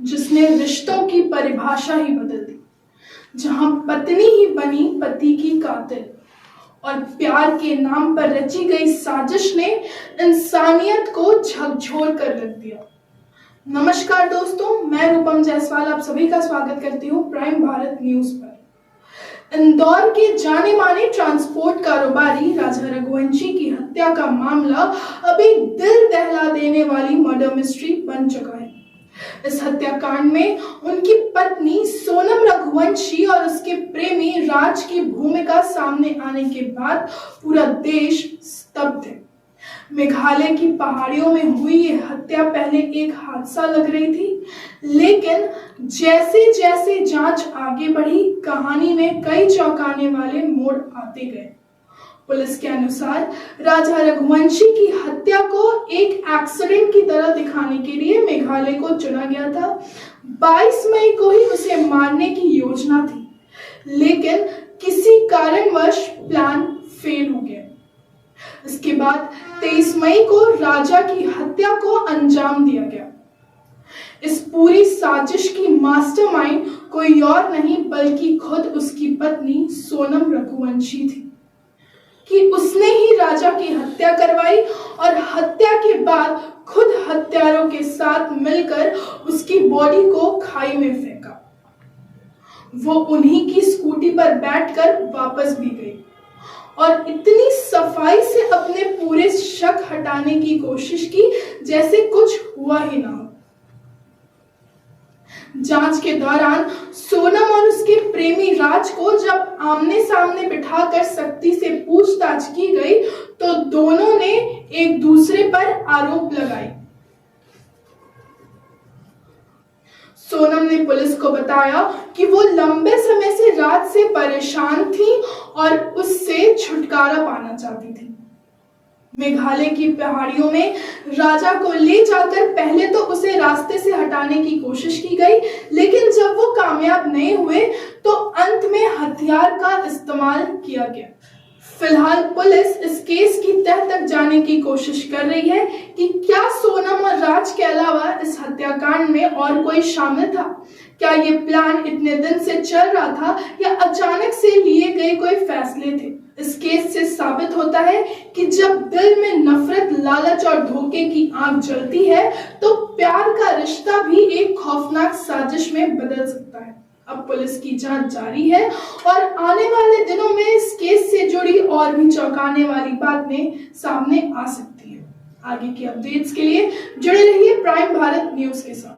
जिसने रिश्तों की परिभाषा ही बदल दी, जहां पत्नी ही बनी पति की कातिल और प्यार के नाम पर रची गई साजिश ने इंसानियत को झकझोर कर रख दिया। नमस्कार दोस्तों, मैं रूपम जायसवाल आप सभी का स्वागत करती हूँ प्राइम भारत न्यूज पर। इंदौर के जाने माने ट्रांसपोर्ट कारोबारी राजा रघुवंशी की हत्या का मामला अभी दिल दहला देने वाली मर्डर मिस्ट्री बन चुका है। इस हत्याकांड में उनकी पत्नी सोनम रघुवंशी और उसके प्रेमी राज की भूमिका सामने आने के बाद पूरा देश स्तब्ध है। मेघालय की पहाड़ियों में हुई ये हत्या पहले एक हादसा लग रही थी, लेकिन जैसे जैसे जांच आगे बढ़ी, कहानी में कई चौंकाने वाले मोड़ आते गए। पुलिस के अनुसार राजा रघुवंशी की हत्या को एक एक्सीडेंट की तरह दिखाने के लिए मेघालय को चुना गया था। 22 मई को ही उसे मारने की योजना थी, लेकिन किसी कारणवश प्लान फेल हो गया। इसके बाद 23 मई को राजा की हत्या को अंजाम दिया गया। इस पूरी साजिश की मास्टरमाइंड कोई और नहीं बल्कि खुद उसकी पत्नी सोनम रघुवंशी थी कि उसने ही राजा की हत्या करवाई और हत्या के बाद खुद हत्यारों के साथ मिलकर उसकी बॉडी को खाई में फेंका। वो उन्हीं की स्कूटी पर बैठकर वापस भी गई और इतनी सफाई से अपने पूरे शक हटाने की कोशिश की जैसे कुछ हुआ ही ना हो। जांच के दौरान सोनम और उसके प्रेमी राज को जब आमने सामने बिठाकर सख्ती से पूछताछ की गई तो दोनों ने एक दूसरे पर आरोप लगाए। सोनम ने पुलिस को बताया कि वो लंबे समय से राज से परेशान थी और उससे छुटकारा पाना चाहती थी। मेघालय की पहाड़ियों में राजा को ले जाकर पहले तो उसे रास्ते से हटाने की कोशिश की गई, लेकिन जब वो कामयाब नहीं हुए तो अंत में हथियार का इस्तेमाल किया गया। फिलहाल पुलिस इस केस की तह तक जाने की कोशिश कर रही है कि क्या सोनम और राज के अलावा इस हत्याकांड में और कोई शामिल था। क्या ये प्लान इतने दिन से चल रहा था या अचानक से लिए गए कोई फैसले थे। इस केस से साबित होता है कि जब दिल में नफरत, लालच और धोखे की आग जलती है तो प्यार का रिश्ता भी एक खौफनाक साजिश में बदल सकता है। अब पुलिस की जांच जारी है और आने वाले दिनों में इस केस से जुड़ी और भी चौंकाने वाली बातें सामने आ सकती है। आगे की अपडेट्स के लिए जुड़े रहिए प्राइम भारत न्यूज के साथ।